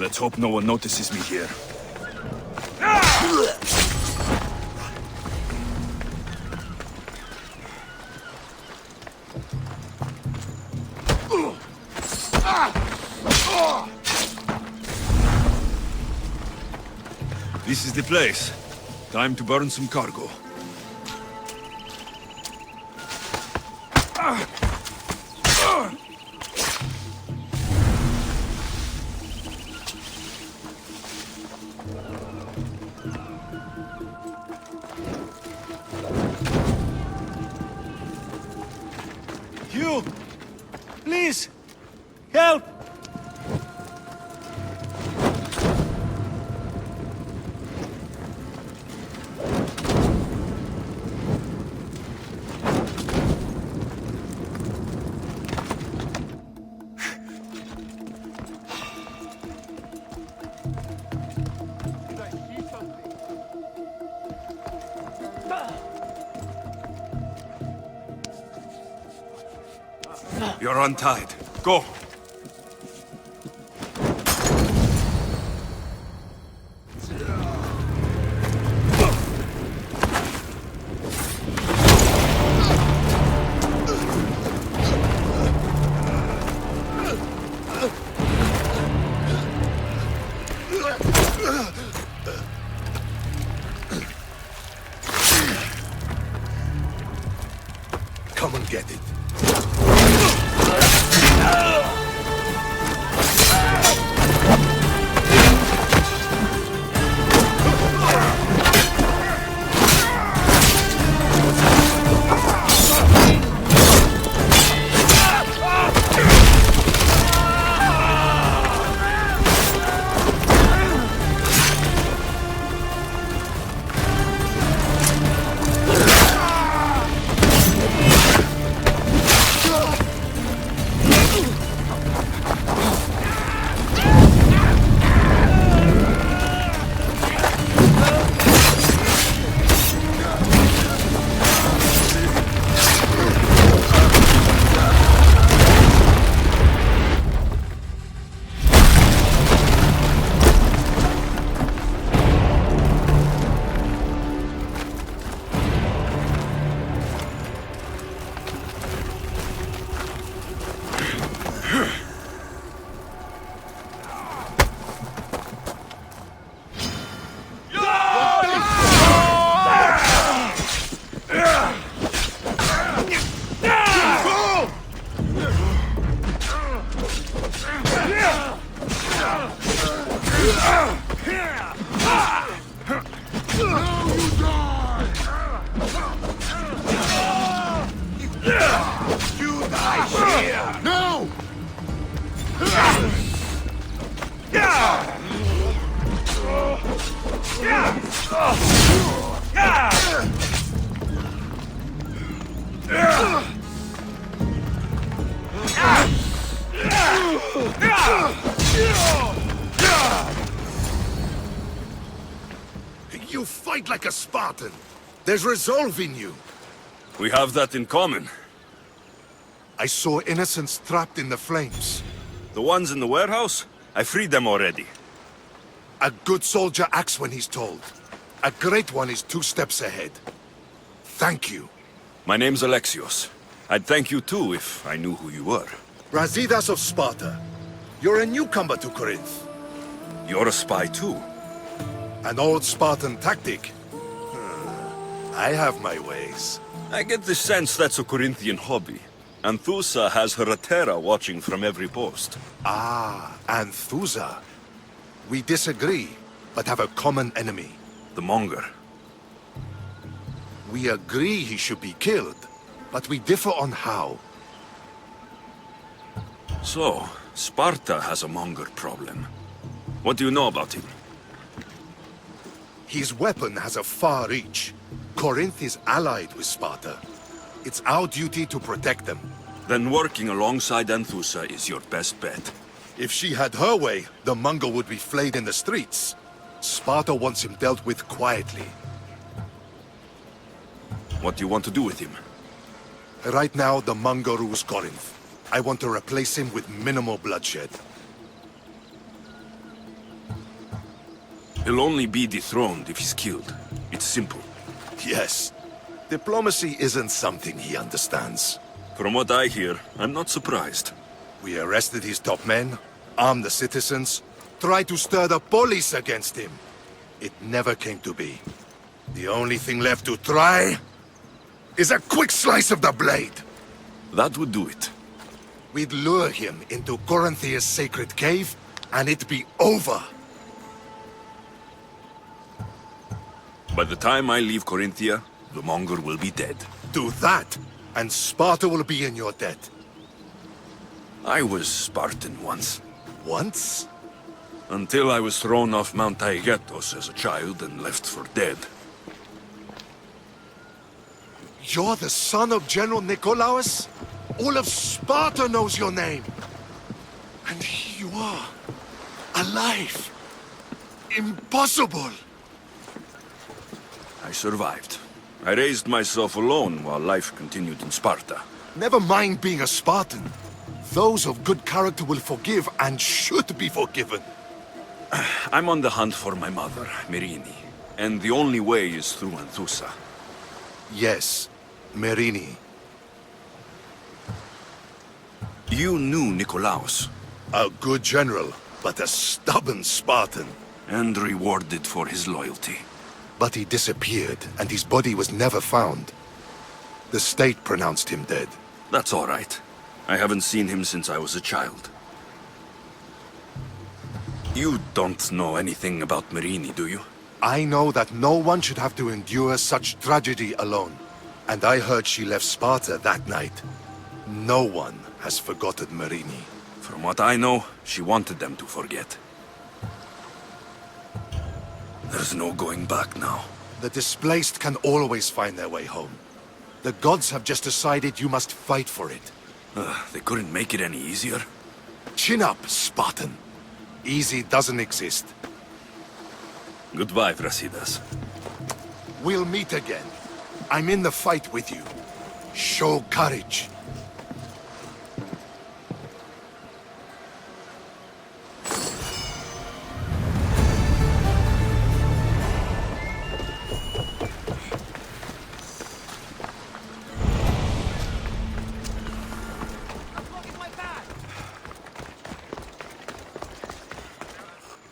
Let's hope no one notices me here. This is the place. Time to burn some cargo. You! Please! Help! You're untied. Go! Come and get it. No! You fight like a Spartan. There's resolve in you. We have that in common. I saw innocents trapped in the flames. The ones in the warehouse? I freed them already. A good soldier acts when he's told. A great one is 2 steps ahead. Thank you. My name's Alexios. I'd thank you too if I knew who you were. Brasidas of Sparta. You're a newcomer to Corinth. You're a spy too. An old Spartan tactic. I have my ways. I get the sense that's a Corinthian hobby. Anthusa has her Atera watching from every post. Ah, Anthusa. We disagree, but have a common enemy. The Monger. We agree he should be killed, but we differ on how. So, Sparta has a Monger problem. What do you know about him? His weapon has a far reach. Corinth is allied with Sparta. It's our duty to protect them. Then working alongside Anthusa is your best bet. If she had her way, the Mongol would be flayed in the streets. Sparta wants him dealt with quietly. What do you want to do with him? Right now, the Mongol rules Corinth. I want to replace him with minimal bloodshed. He'll only be dethroned if he's killed. It's simple. Yes. Diplomacy isn't something he understands. From what I hear, I'm not surprised. We arrested his top men, armed the citizens, tried to stir the police against him. It never came to be. The only thing left to try is a quick slice of the blade. That would do it. We'd lure him into Corinthia's sacred cave, and it'd be over. By the time I leave Corinthia, the Monger will be dead. Do that, and Sparta will be in your debt. I was Spartan once. Once? Until I was thrown off Mount Taygetos as a child and left for dead. You're the son of General Nikolaos? All of Sparta knows your name. And here you are, alive. Impossible. I survived. I raised myself alone while life continued in Sparta. Never mind being a Spartan. Those of good character will forgive and should be forgiven. I'm on the hunt for my mother, Myrrine, and the only way is through Anthusa. Yes, Myrrine. You knew Nikolaos, A good general, but a stubborn Spartan. and rewarded for his loyalty. But he disappeared, and his body was never found. The state pronounced him dead. That's all right. I haven't seen him since I was a child. You don't know anything about Myrrine, do you? I know that no one should have to endure such tragedy alone. And I heard she left Sparta that night. No one has forgotten Myrrine. From what I know, she wanted them to forget. There's no going back now. The displaced can always find their way home. The gods have just decided you must fight for it. They couldn't make it any easier. Chin up, Spartan. Easy doesn't exist. Goodbye, Brasidas. We'll meet again. I'm in the fight with you. Show courage.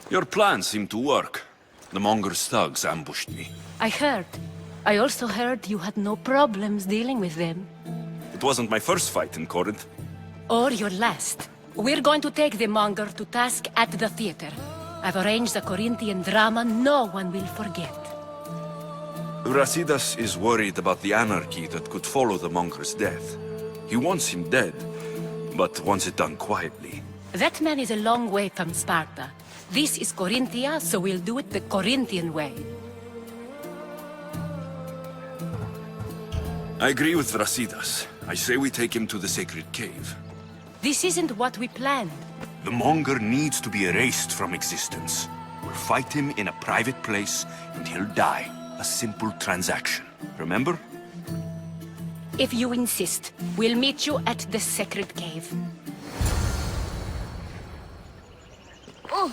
Your plan seemed to work. The Monger's thugs ambushed me. I heard. I also heard you had no problems dealing with them. It wasn't my first fight in Corinth. Or your last. We're going to take the monger to task at the theater. I've arranged a Corinthian drama no one will forget. Brasidas is worried about the anarchy that could follow the Monger's death. He wants him dead, but wants it done quietly. That man is a long way from Sparta. This is Corinthia, so we'll do it the Corinthian way. I agree with Brasidas. I say we take him to the sacred cave. This isn't what we planned. The Monger needs to be erased from existence. We'll fight him in a private place, and he'll die. A simple transaction. Remember? If you insist, we'll meet you at the sacred cave. Oh!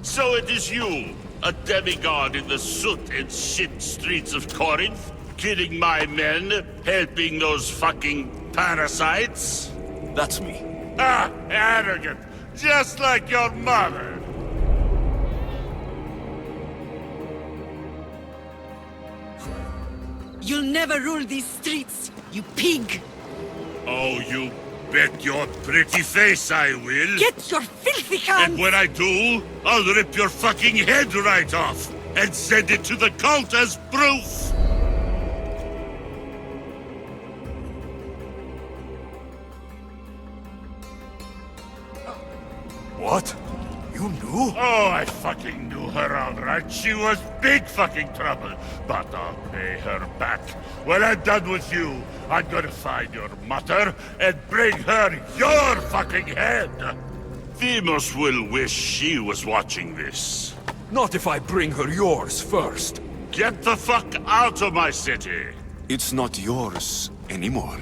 So it is you, a demigod in the soot and shit streets of Corinth? Killing my men, helping those fucking parasites? That's me. Ah, arrogant! Just like your mother! You'll never rule these streets, you pig! Oh, you bet your pretty face I will! Get your filthy And hands! when I do, I'll rip your fucking head right off and send it to the cult as proof! What? You knew? Oh, I fucking knew her all right. She was big fucking trouble. But I'll pay her back. When I'm done with you, I'm gonna find your mother and bring her your fucking head. Demos will wish she was watching this. Not if I bring her yours first. Get the fuck out of my city. It's not yours anymore.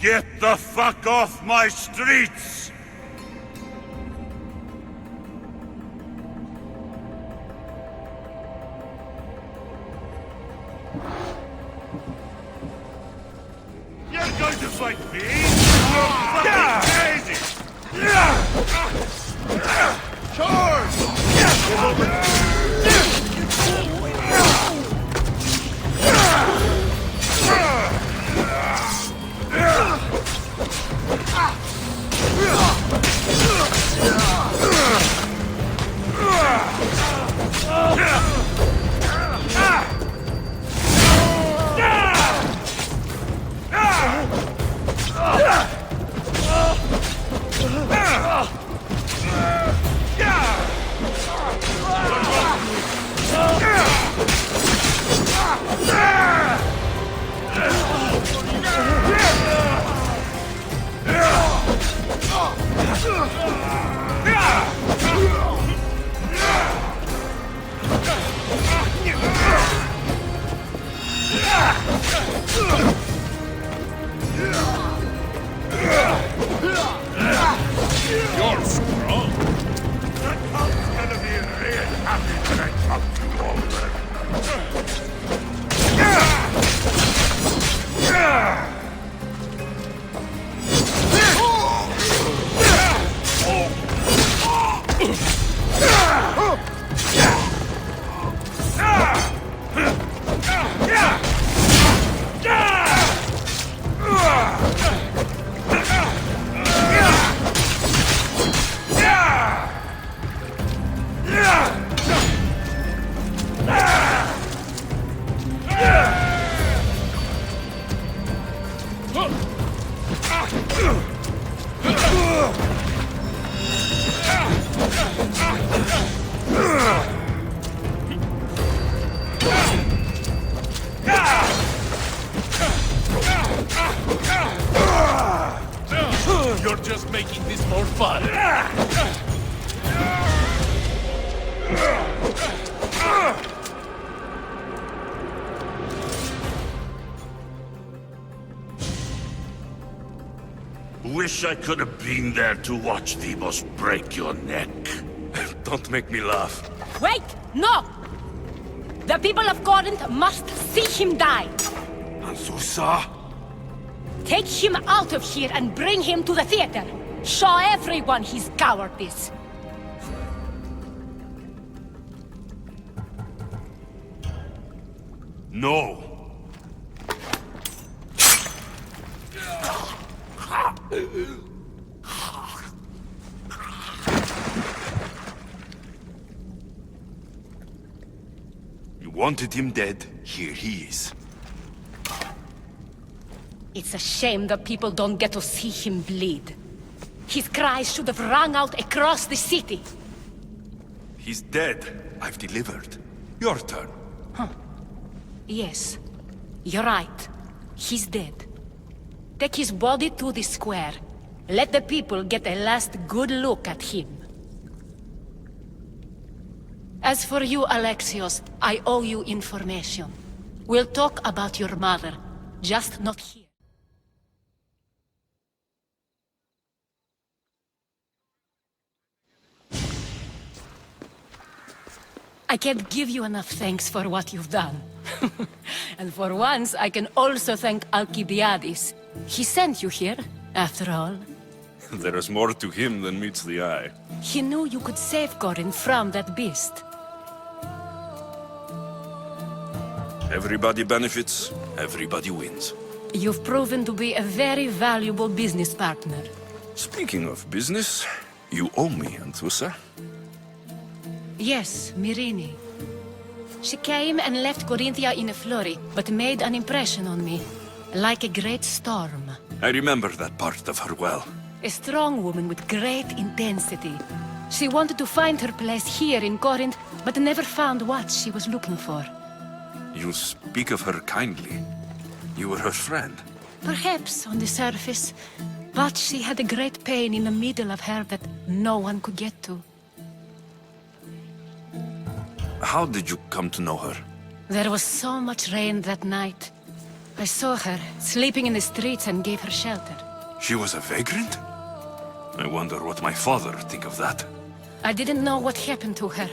Get the fuck off my streets! You're going to fight me? You're fucking crazy! You're strong. The cult's gonna be real happy when I come to all of them. You're just making this more fun. Wish I could have been there to watch Demos break your neck. Don't make me laugh. Wait! No! The people of Corinth must see him die! Ansusa? Take him out of here and bring him to the theater! Show everyone his cowardice! No. You wanted him dead. Here he is. It's a shame the people don't get to see him bleed. His cries should have rung out across the city. He's dead. I've delivered. Your turn. Yes, you're right. He's dead. Take his body to the square. Let the people get a last good look at him. As for you, Alexios, I owe you information. We'll talk about your mother, just not here. I can't give you enough thanks for what you've done. And for once, I can also thank Alcibiades. He sent you here, after all. There is more to him than meets the eye. He knew you could save Corinth from that beast. Everybody benefits, everybody wins. You've proven to be a very valuable business partner. Speaking of business, you owe me, Antusa. Yes, Myrine. She came and left Corinthia in a flurry, but made an impression on me. Like a great storm. I remember that part of her well. A strong woman with great intensity. She wanted to find her place here in Corinth, but never found what she was looking for. You speak of her kindly. You were her friend. Perhaps on the surface, but she had a great pain in the middle of her that no one could get to. How did you come to know her? There was so much rain that night. I saw her, sleeping in the streets, and gave her shelter. She was a vagrant? I wonder what my father think of that. I didn't know what happened to her.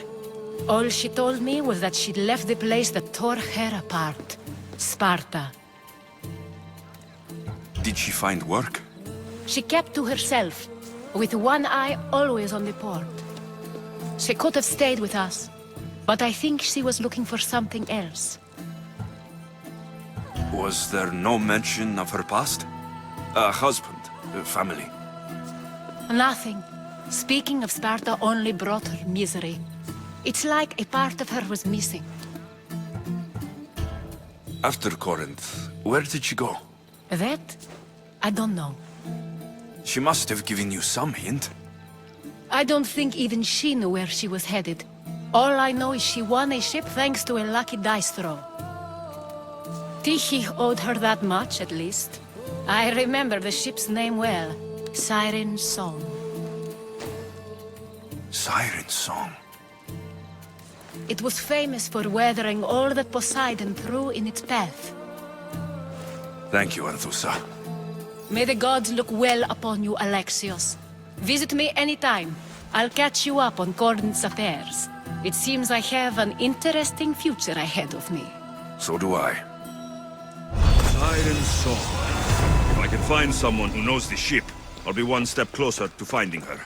All she told me was that she'd left the place that tore her apart. Sparta. Did she find work? She kept to herself, with one eye always on the port. She could have stayed with us, but I think she was looking for something else. Was there no mention of her past? A husband, a family? Nothing. Speaking of Sparta only brought her misery. It's like a part of her was missing. After Corinth, where did she go? That? I don't know. She must have given you some hint. I don't think even she knew where she was headed. All I know is she won a ship thanks to a lucky dice throw. Tyche owed her that much, at least. I remember the ship's name well. Siren Song. Siren Song. It was famous for weathering all that Poseidon threw in its path. Thank you, Arthusa. May the gods look well upon you, Alexios. Visit me anytime. I'll catch you up on Corinth's affairs. It seems I have an interesting future ahead of me. So do I. Siren Song. If I can find someone who knows the ship, I'll be one step closer to finding her.